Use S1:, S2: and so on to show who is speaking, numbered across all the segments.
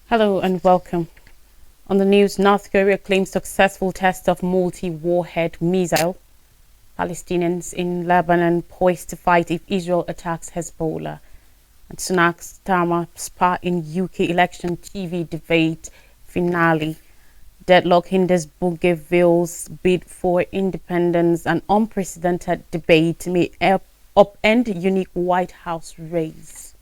S1: Hello and welcome. On the news, North Korea claims successful test of multi-warhead missile. Palestinians in Lebanon poised to fight if Israel attacks Hezbollah. And Sunak's drama spa in UK election TV debate finale. Deadlock hinders Bougainville's bid for independence. An unprecedented debate may upend unique White House race.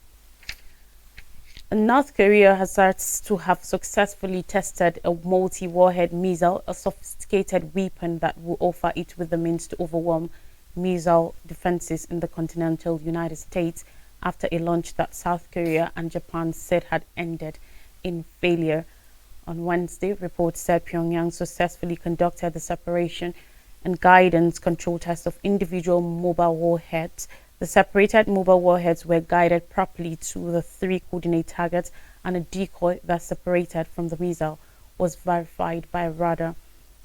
S1: North Korea has asserts to have successfully tested a multi-warhead missile, a sophisticated weapon that will offer it with the means to overwhelm missile defenses in the continental United States after a launch that South Korea and Japan said had ended in failure. On Wednesday, reports said Pyongyang successfully conducted the separation and guidance control test of individual mobile warheads. The separated mobile warheads were guided properly to the three coordinate targets, and a decoy that separated from the missile was verified by radar.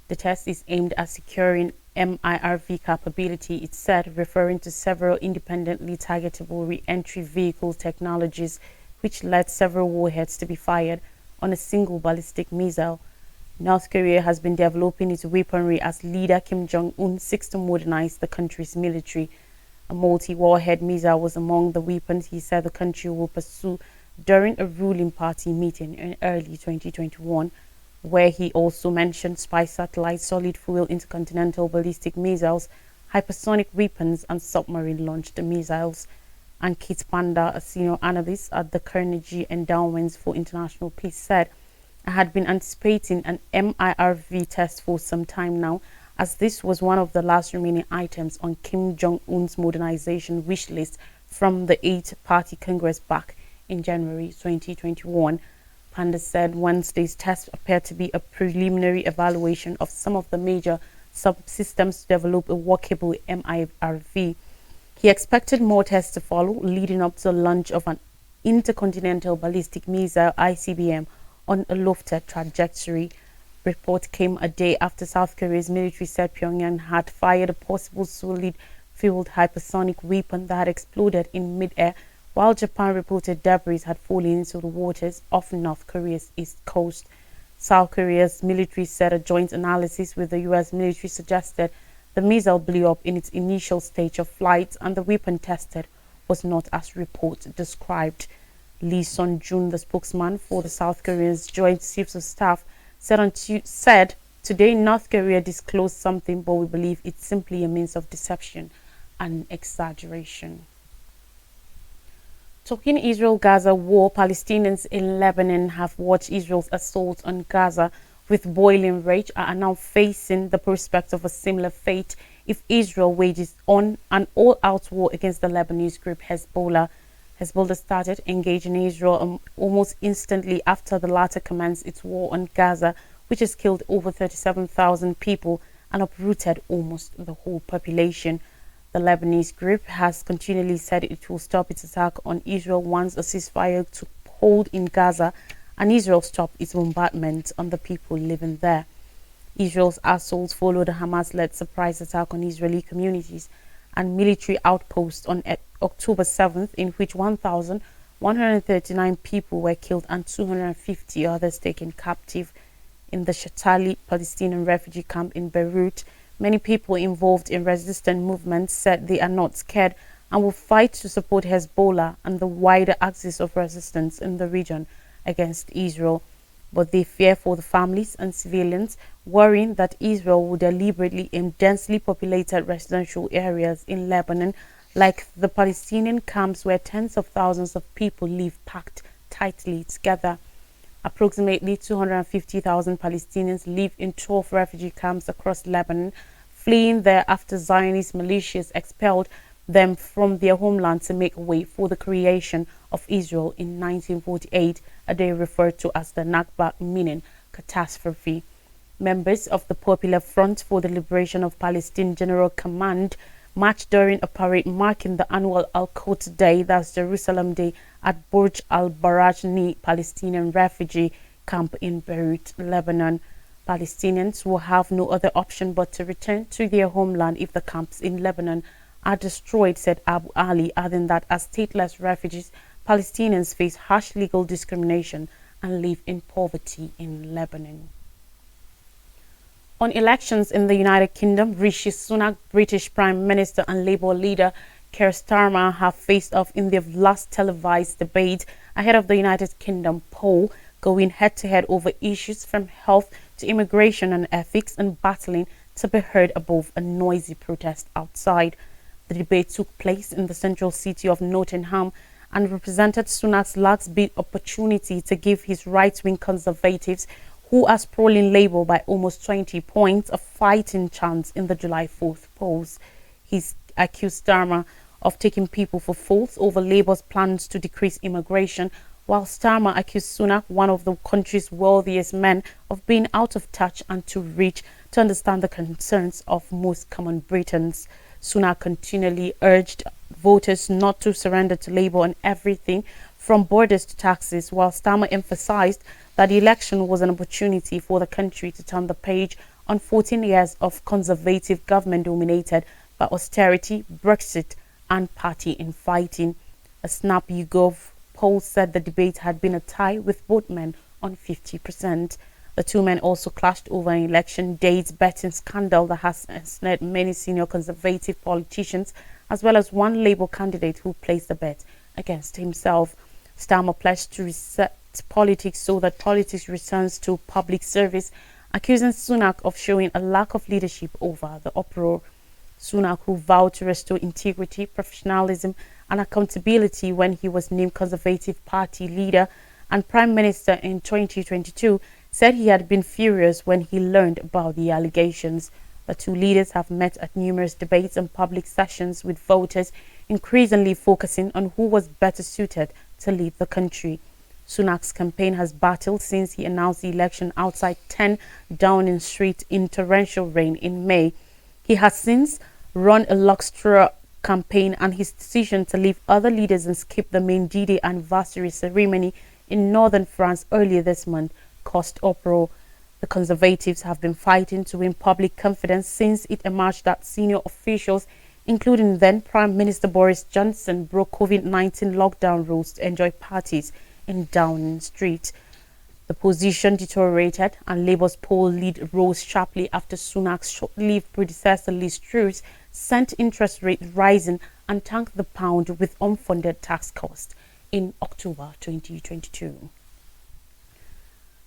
S1: The test is aimed at securing MIRV capability, it said, referring to several independently targetable re-entry vehicle technologies, which led several warheads to be fired on a single ballistic missile. North Korea has been developing its weaponry as leader Kim Jong-un seeks to modernize the country's military. A multi-warhead missile was among the weapons he said the country will pursue during a ruling party meeting in early 2021, where he also mentioned spy satellites, solid fuel intercontinental ballistic missiles, hypersonic weapons, and submarine-launched missiles. Ankit Panda, a senior analyst at the Carnegie Endowment for International Peace, said, "I had been anticipating an MIRV test for some time now, as this was one of the last remaining items on Kim Jong-un's modernization wish list from the Eight-Party Congress back in January 2021. Panda said Wednesday's test appeared to be a preliminary evaluation of some of the major subsystems to develop a workable MIRV. He expected more tests to follow, leading up to the launch of an intercontinental ballistic missile ICBM on a lofted trajectory. Report came a day after South Korea's military said Pyongyang had fired a possible solid-fueled hypersonic weapon that had exploded in mid-air, while Japan reported debris had fallen into the waters off North Korea's east coast. South Korea's military said a joint analysis with the U.S. military suggested the missile blew up in its initial stage of flight, and the weapon tested was not as report described. Lee Sun-jun, the spokesman for the South Korea's Joint Chiefs of Staff, said today North Korea disclosed something, but we believe it's simply a means of deception and exaggeration. Talking Israel-Gaza war, Palestinians in Lebanon have watched Israel's assault on Gaza with boiling rage and are now facing the prospect of a similar fate if Israel wages on an all-out war against the Lebanese group Hezbollah. Hezbollah started engaging Israel almost instantly after the latter commenced its war on Gaza, which has killed over 37,000 people and uprooted almost the whole population. The Lebanese group has continually said it will stop its attack on Israel once a ceasefire took hold in Gaza and Israel stopped its bombardment on the people living there. Israel's assaults followed a Hamas-led surprise attack on Israeli communities and military outposts on October 7th, in which 1,139 people were killed and 250 others taken captive. In the Shatali Palestinian refugee camp in Beirut, many people involved in resistance movements said they are not scared and will fight to support Hezbollah and the wider axis of resistance in the region against Israel. But they fear for the families and civilians, worrying that Israel will deliberately aim densely populated residential areas in Lebanon, like the Palestinian camps where tens of thousands of people live packed tightly together. Approximately 250,000 Palestinians live in 12 refugee camps across Lebanon, fleeing there after Zionist militias expelled them from their homeland to make way for the creation of Israel in 1948, a day referred to as the Nakba, meaning catastrophe. Members of the Popular Front for the Liberation of Palestine General Command marched during a parade marking the annual Al-Quds Day, that's Jerusalem Day, at Burj al-Barajni Palestinian refugee camp in Beirut, Lebanon. Palestinians will have no other option but to return to their homeland if the camps in Lebanon are destroyed, said Abu Ali, adding that as stateless refugees, Palestinians face harsh legal discrimination and live in poverty in Lebanon. On elections in the United Kingdom, Rishi Sunak, British Prime Minister, and Labour leader Keir Starmer have faced off in their last televised debate ahead of the United Kingdom poll, going head-to-head over issues from health to immigration and ethics, and battling to be heard above a noisy protest outside. The debate took place in the central city of Nottingham and represented Sunak's last big opportunity to give his right-wing Conservatives, who are sprawling Labour by almost 20 points, a fighting chance in the July 4th polls. He's accused Starmer of taking people for fools over Labour's plans to decrease immigration, while Starmer accused Sunak, one of the country's wealthiest men, of being out of touch and too rich to understand the concerns of most common Britons. Sunak continually urged voters not to surrender to Labour on everything from borders to taxes, while Starmer emphasised that the election was an opportunity for the country to turn the page on 14 years of Conservative government dominated by austerity, Brexit and party infighting. A Snap YouGov poll said the debate had been a tie with both men on 50%. The two men also clashed over an election day's betting scandal that has ensnared many senior Conservative politicians, as well as one Labour candidate who placed a bet against himself. Starmer pledged to reset politics so that politics returns to public service, accusing Sunak of showing a lack of leadership over the uproar. Sunak, who vowed to restore integrity, professionalism and accountability when he was named Conservative Party leader and Prime Minister in 2022, said he had been furious when he learned about the allegations. The two leaders have met at numerous debates and public sessions with voters, increasingly focusing on who was better suited to lead the country. Sunak's campaign has battled since he announced the election outside 10 Downing Street in torrential rain in May. He has since run a luxury campaign, and his decision to leave other leaders and skip the main D-Day anniversary ceremony in northern France earlier this month caused uproar. The Conservatives have been fighting to win public confidence since it emerged that senior officials, including then Prime Minister Boris Johnson, broke COVID-19 lockdown rules to enjoy parties in Downing Street. The position deteriorated and Labour's poll lead rose sharply after Sunak's short-lived predecessor Liz Truss sent interest rates rising and tanked the pound with unfunded tax costs in October 2022.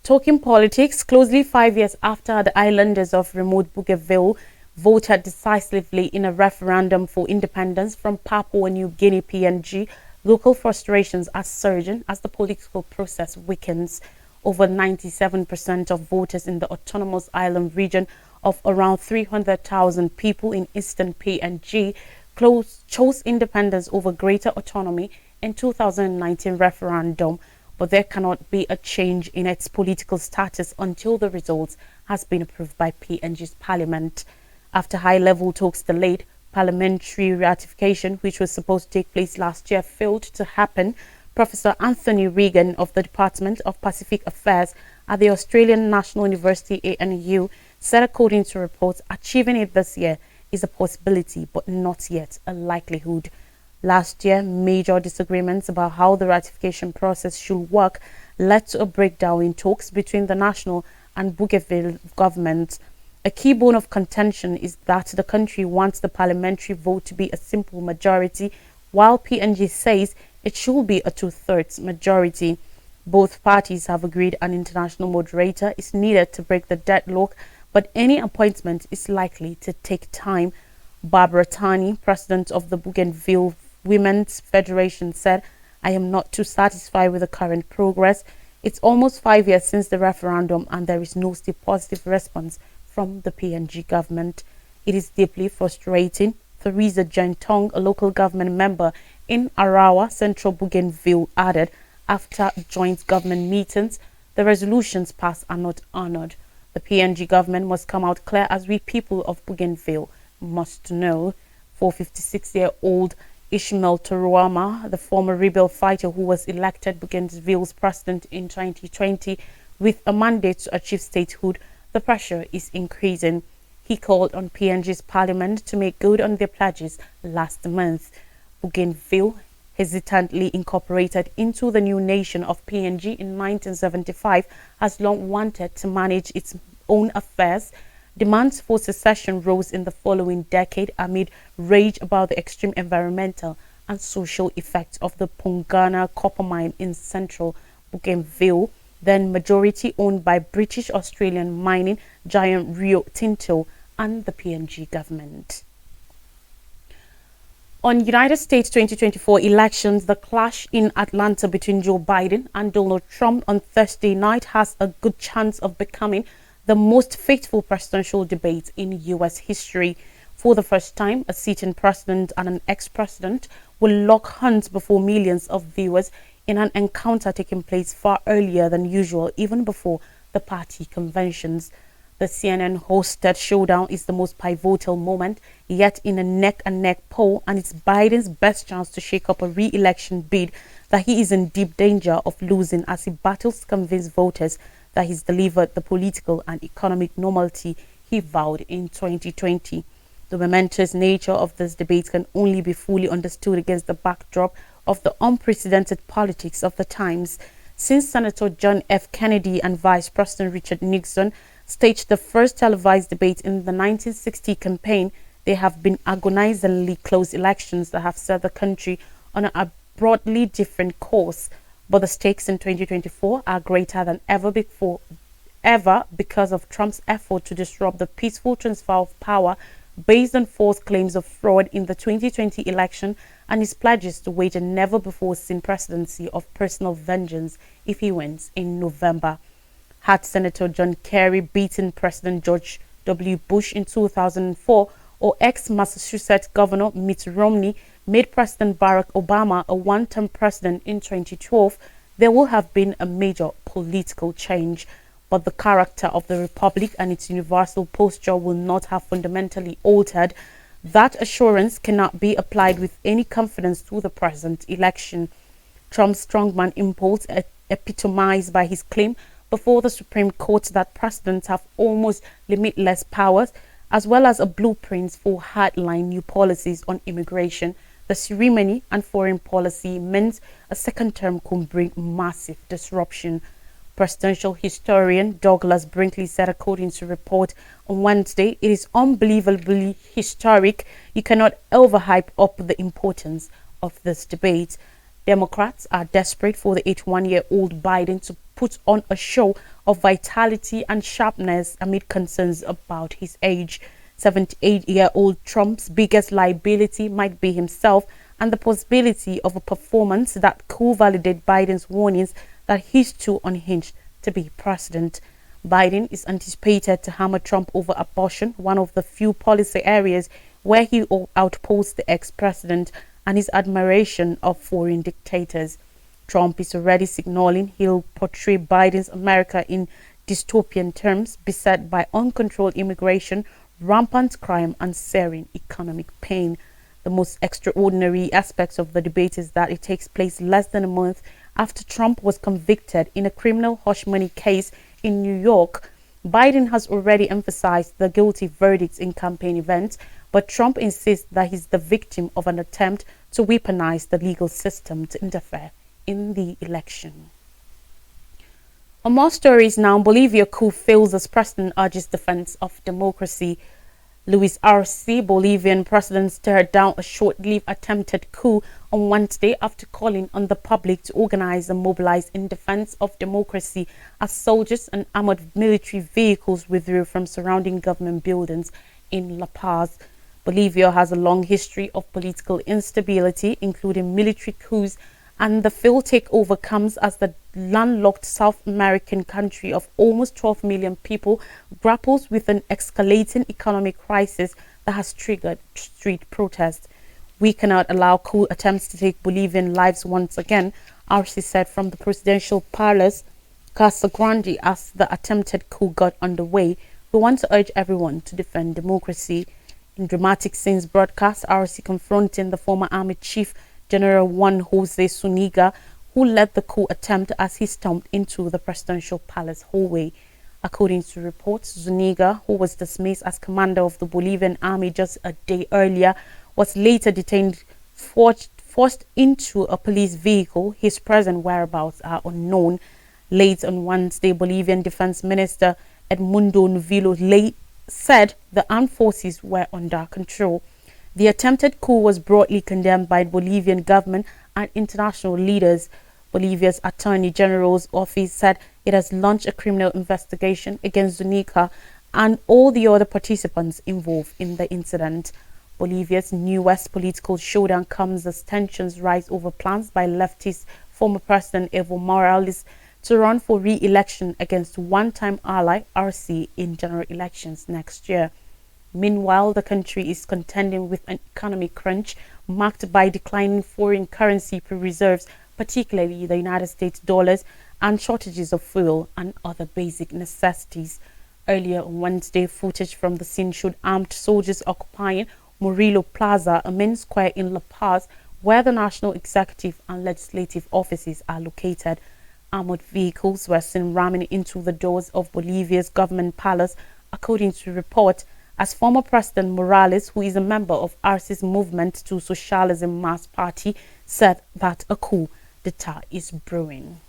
S1: Talking politics, closely 5 years after the islanders of remote Bougainville voted decisively in a referendum for independence from Papua New Guinea (PNG), local frustrations are surging as the political process weakens. Over 97% of voters in the autonomous island region of around 300,000 people in eastern PNG chose independence over greater autonomy in 2019 referendum, but there cannot be a change in its political status until the results has been approved by PNG's parliament. After high-level talks delayed, parliamentary ratification, which was supposed to take place last year, failed to happen. Professor Anthony Regan of the Department of Pacific Affairs at the Australian National University ANU said, according to reports, achieving it this year is a possibility but not yet a likelihood. Last year, major disagreements about how the ratification process should work led to a breakdown in talks between the national and Bougainville governments. A key bone of contention is that the country wants the parliamentary vote to be a simple majority, while PNG says it should be a two-thirds majority. Both parties have agreed an international moderator is needed to break the deadlock, but any appointment is likely to take time. Barbara Tani, president of the Bougainville Women's Federation, said, "I am not too satisfied with the current progress. It's almost 5 years since the referendum and there is no still positive response from the PNG government. It is deeply frustrating." Theresa Gentong, a local government member in Arawa, central Bougainville, added, after joint government meetings, the resolutions passed are not honored. The PNG government must come out clear, as we people of Bougainville must know. For 56-year-old Ishmael Toruama, the former rebel fighter who was elected Bougainville's president in 2020 with a mandate to achieve statehood, the pressure is increasing. He called on PNG's parliament to make good on their pledges last month. Bougainville, hesitantly incorporated into the new nation of PNG in 1975, has long wanted to manage its own affairs. Demands for secession rose in the following decade amid rage about the extreme environmental and social effects of the Pongana copper mine in central Bougainville, then majority owned by British Australian mining giant Rio Tinto and the PNG government. On United States 2024 elections, the clash in Atlanta between Joe Biden and Donald Trump on Thursday night has a good chance of becoming the most faithful presidential debate in U.S. history. For the first time, a sitting president and an ex-president will lock horns before millions of viewers in an encounter taking place far earlier than usual, even before the party conventions. The CNN-hosted showdown is the most pivotal moment yet in a neck-and-neck poll, and it's Biden's best chance to shake up a re-election bid that he is in deep danger of losing as he battles to convince voters that he's delivered the political and economic normality he vowed in 2020. The momentous nature of this debate can only be fully understood against the backdrop of the unprecedented politics of the times. Since Senator John F. Kennedy and Vice President Richard Nixon staged the first televised debate in the 1960 campaign, there have been agonizingly close elections that have set the country on a broadly different course. But the stakes in 2024 are greater than ever before, because of Trump's effort to disrupt the peaceful transfer of power based on false claims of fraud in the 2020 election and his pledges to wage a never-before-seen presidency of personal vengeance if he wins in November. Had Senator John Kerry beaten President George W. Bush in 2004, or ex-Massachusetts Governor Mitt Romney made President Barack Obama a one-term president in 2012, there will have been a major political change. But the character of the republic and its universal posture will not have fundamentally altered. That assurance cannot be applied with any confidence to the present election. Trump's strongman impulse, epitomized by his claim before the Supreme Court that presidents have almost limitless powers, as well as a blueprint for hardline new policies on immigration, the ceremony and foreign policy meant a second term could bring massive disruption. Presidential historian Douglas Brinkley said, according to a report on Wednesday, it is unbelievably historic. You cannot overhype up the importance of this debate. Democrats are desperate for the 81-year-old Biden to put on a show of vitality and sharpness amid concerns about his age. 78-year-old Trump's biggest liability might be himself and the possibility of a performance that could validate Biden's warnings that he's too unhinged to be president. Biden is anticipated to hammer Trump over abortion, one of the few policy areas where he outposts the ex-president, and his admiration of foreign dictators. Trump is already signaling he'll portray Biden's America in dystopian terms, beset by uncontrolled immigration, rampant crime, and searing economic pain. The most extraordinary aspects of the debate is that it takes place less than a month after Trump was convicted in a criminal hush money case in New York. Biden has already emphasized the guilty verdicts in campaign events, but Trump insists that he's the victim of an attempt to weaponize the legal system to interfere in the election. On more stories now, Bolivia coup fails as president urges defense of democracy. Luis Arce, Bolivian president, stared down a short-lived attempted coup on Wednesday after calling on the public to organize and mobilize in defense of democracy as soldiers and armored military vehicles withdrew from surrounding government buildings in La Paz. Bolivia has a long history of political instability, including military coups, and the failed takeover comes as the landlocked South American country of almost 12 million people grapples with an escalating economic crisis that has triggered street protests. We cannot allow coup attempts to take Bolivian lives once again, Arce said from the presidential palace Casa Grande as the attempted coup got underway. We want to urge everyone to defend democracy. In dramatic scenes broadcast, Arce confronting the former army chief General Juan Jose Zuniga, who led the coup attempt as he stomped into the presidential palace hallway. According to reports, Zuniga, who was dismissed as commander of the Bolivian army just a day earlier, was later detained forced into a police vehicle. His present whereabouts are unknown. Late on Wednesday, Bolivian Defense Minister Edmundo Novillo said the armed forces were under control. The attempted coup was broadly condemned by the Bolivian government and international leaders. Bolivia's Attorney General's office said it has launched a criminal investigation against Zuniga and all the other participants involved in the incident. Bolivia's newest political showdown comes as tensions rise over plans by leftist former President Evo Morales to run for re-election against one-time ally RC in general elections next year. Meanwhile, the country is contending with an economic crunch marked by declining foreign currency reserves, particularly the United States dollars, and shortages of fuel and other basic necessities. Earlier on Wednesday, footage from the scene showed armed soldiers occupying Murillo Plaza, a main square in La Paz, where the national executive and legislative offices are located. Armored vehicles were seen ramming into the doors of Bolivia's government palace, according to reports, as former President Morales, who is a member of RC's Movement to Socialism Mass Party, said that a coup d'etat is brewing.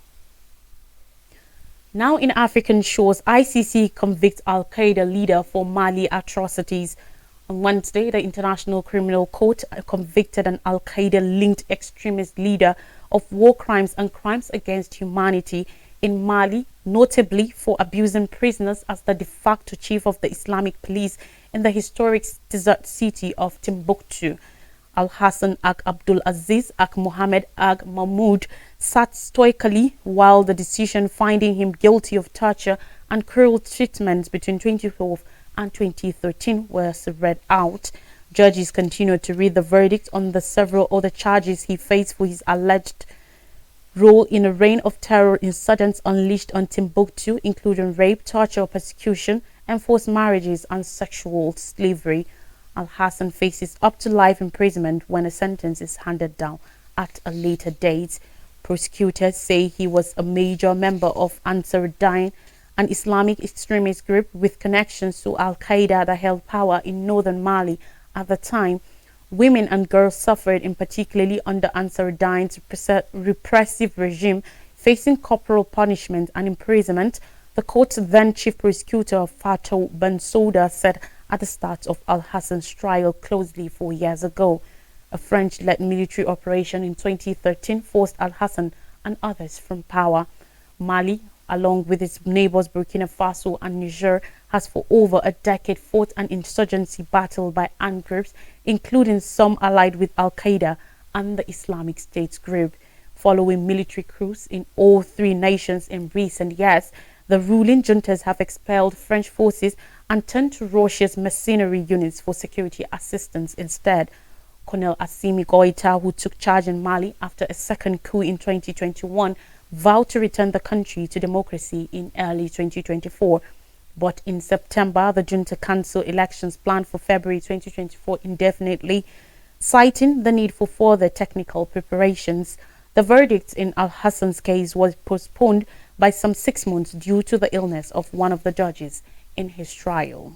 S1: Now in African shores, ICC convicts Al-Qaeda leader for Mali atrocities. On Wednesday, the International Criminal Court convicted an Al-Qaeda-linked extremist leader of war crimes and crimes against humanity in Mali, notably for abusing prisoners as the de facto chief of the Islamic police in the historic desert city of Timbuktu. Al-Hassan Ag Abdul Aziz Ag Mohammed Ag Mahmoud sat stoically while the decision finding him guilty of torture and cruel treatment between 2012 and 2013 was read out. Judges continued to read the verdict on the several other charges he faced for his alleged role in a reign of terror incidents unleashed on Timbuktu, including rape, torture, persecution, enforced marriages, and sexual slavery. Al-Hassan faces up to life imprisonment when a sentence is handed down at a later date. Prosecutors say he was a major member of Ansar-Dine, an Islamic extremist group with connections to Al-Qaeda that held power in northern Mali at the time. Women and girls suffered, in particularly under Ansar-Dine's repressive regime, facing corporal punishment and imprisonment. The court's then chief prosecutor, Fatou Bensouda, said at the start of Al-Hassan's trial closely 4 years ago. A French-led military operation in 2013 forced Al-Hassan and others from power. Mali, along with its neighbors Burkina Faso and Niger, has for over a decade fought an insurgency battle by armed groups, including some allied with Al-Qaeda and the Islamic State group. Following military coups in all three nations in recent years, the ruling juntas have expelled French forces and turned to Russia's mercenary units for security assistance instead. Colonel Assimi Goïta, who took charge in Mali after a second coup in 2021, vowed to return the country to democracy in early 2024. But in September, the junta cancelled elections planned for February 2024 indefinitely, citing the need for further technical preparations. The verdict in Al-Hassan's case was postponed by some 6 months due to the illness of one of the judges in his trial.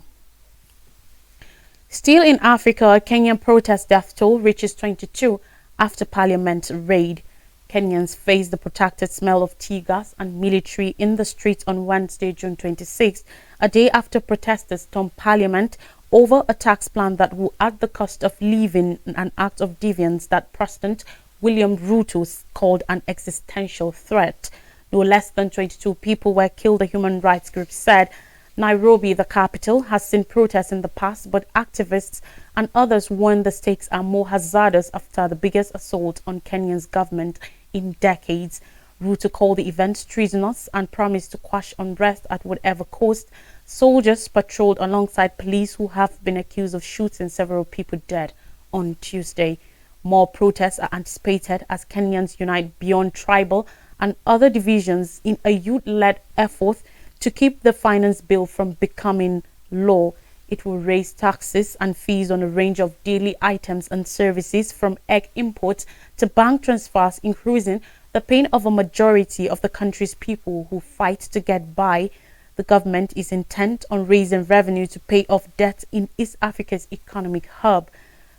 S1: Still in Africa, Kenyan protest death toll reaches 22 after parliament raid. Kenyans faced the protracted smell of tear gas and military in the streets on Wednesday, June 26, a day after protesters stormed parliament over a tax plan that will add the cost of living, an act of deviance that President William Ruto called an existential threat. No less than 22 people were killed, the human rights group said. Nairobi, the capital, has seen protests in the past, but activists and others warn the stakes are more hazardous after the biggest assault on Kenya's government in decades. Ruto called the event treasonous and promised to quash unrest at whatever cost. Soldiers patrolled alongside police who have been accused of shooting several people dead on Tuesday. More protests are anticipated as Kenyans unite beyond tribal and other divisions in a youth-led effort to keep the finance bill from becoming law. It will raise taxes and fees on a range of daily items and services, from egg imports to bank transfers, increasing the pain of a majority of the country's people who fight to get by. The government is intent on raising revenue to pay off debt in East Africa's economic hub.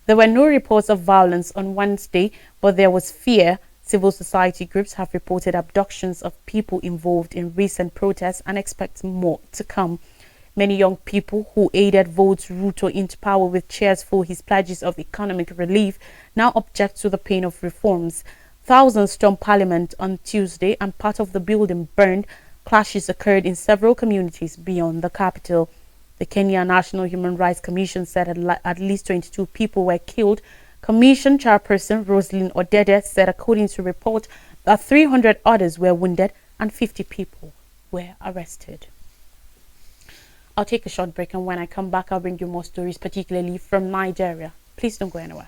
S1: There were no reports of violence on Wednesday, but there was fear. Civil society groups have reported abductions of people involved in recent protests and expect more to come. Many young people who aided vote Ruto into power with cheers for his pledges of economic relief now object to the pain of reforms. Thousands stormed Parliament on Tuesday and part of the building burned. Clashes occurred in several communities beyond the capital. The Kenyan National Human Rights Commission said at least 22 people were killed. Commission chairperson Roslyn Odede said, according to report, that 300 others were wounded and 50 people were arrested. I'll take a short break, and when I come back, I'll bring you more stories, particularly from Nigeria. Please don't go anywhere.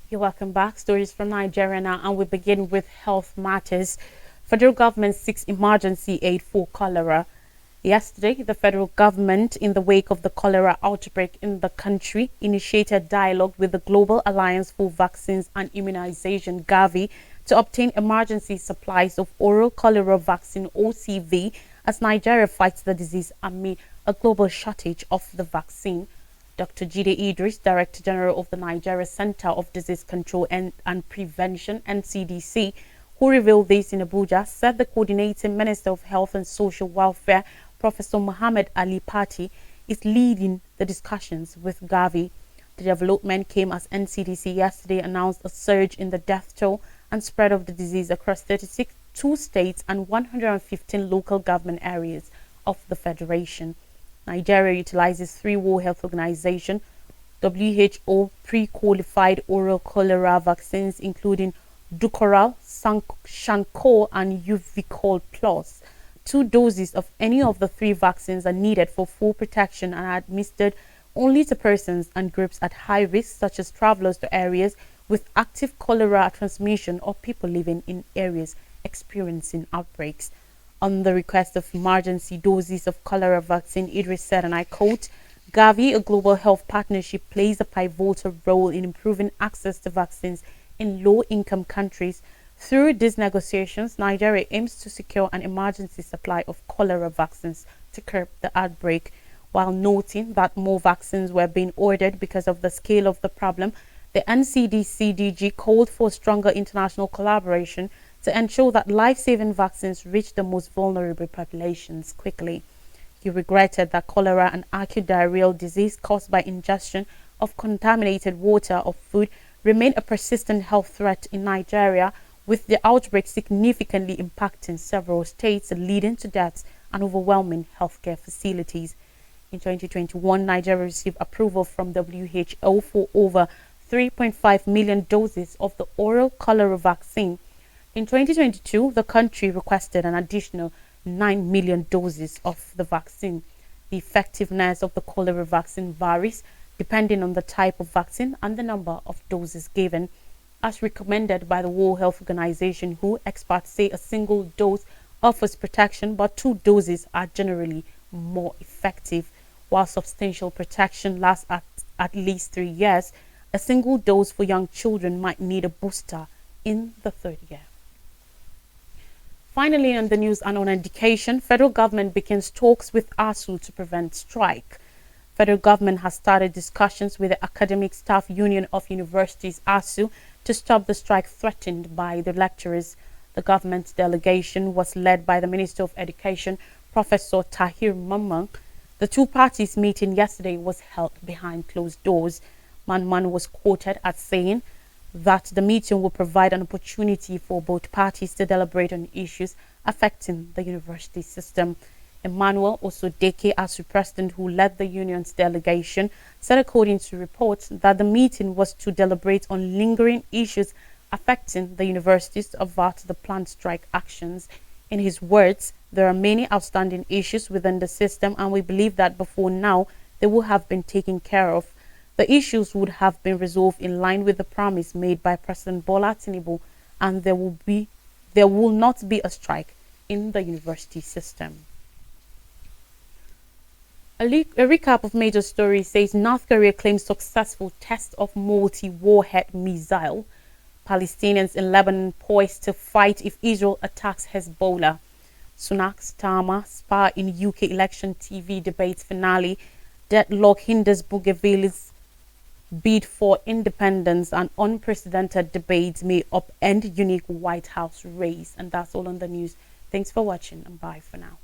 S1: You're welcome back. Stories from Nigeria now, and we begin with health matters. Federal government seeks emergency aid for cholera. Yesterday, the federal government, in the wake of the cholera outbreak in the country, initiated dialogue with the Global Alliance for Vaccines and Immunization, Gavi, to obtain emergency supplies of oral cholera vaccine, OCV, as Nigeria fights the disease amid a global shortage of the vaccine. Dr. Jide Idris, Director General of the Nigeria Center of Disease Control and Prevention, NCDC, who revealed this in Abuja, said the coordinating Minister of Health and Social Welfare, Professor Mohammed Ali Pati, is leading the discussions with Gavi. The development came as NCDC yesterday announced a surge in the death toll and spread of the disease across 32 states and 115 local government areas of the Federation. Nigeria utilizes 3 World Health Organization WHO pre-qualified oral cholera vaccines, including Dukoral, Shankor, and Uvicol Plus. 2 doses of any of the 3 vaccines are needed for full protection and are administered only to persons and groups at high risk, such as travelers to areas with active cholera transmission or people living in areas experiencing outbreaks. On the request of emergency doses of cholera vaccine, Idris said, and I quote, Gavi, a global health partnership, plays a pivotal role in improving access to vaccines in low-income countries. Through these negotiations, Nigeria aims to secure an emergency supply of cholera vaccines to curb the outbreak. While noting that more vaccines were being ordered because of the scale of the problem, the NCDC DG called for stronger international collaboration to ensure that life-saving vaccines reach the most vulnerable populations quickly. He regretted that cholera, an acute diarrheal disease caused by ingestion of contaminated water or food, remain a persistent health threat in Nigeria, with the outbreak significantly impacting several states, leading to deaths and overwhelming healthcare facilities. In 2021, Nigeria received approval from WHO for over 3.5 million doses of the oral cholera vaccine. In 2022, the country requested an additional 9 million doses of the vaccine. The effectiveness of the cholera vaccine varies depending on the type of vaccine and the number of doses given. As recommended by the World Health Organization, WHO, experts say a single dose offers protection, but 2 doses are generally more effective. While substantial protection lasts at least 3 years, a single dose for young children might need a booster in the 3rd year. Finally, on the news and on education, federal government begins talks with ASU to prevent strike. Federal government has started discussions with the Academic Staff Union of Universities, ASU, to stop the strike threatened by the lecturers. The government delegation was led by the Minister of Education, Professor Tahir Mamman. The 2 parties meeting yesterday was held behind closed doors. Mamman was quoted as saying that the meeting will provide an opportunity for both parties to deliberate on issues affecting the university system. Emmanuel Osodeke, ASU president who led the union's delegation, said according to reports that the meeting was to deliberate on lingering issues affecting the universities to avert the planned strike actions. In his words, there are many outstanding issues within the system, and we believe that before now they will have been taken care of. The issues would have been resolved in line with the promise made by President Bola Tinubu, and there will not be a strike in the university system. A recap of major stories says North Korea claims successful test of multi-warhead missile. Palestinians in Lebanon poised to fight if Israel attacks Hezbollah. Sunak Starmer spar in UK election TV debate finale. Deadlock hinders Bougainville's bid for independence, and unprecedented debates may upend unique White House race. And that's all on the news. Thanks for watching and bye for now.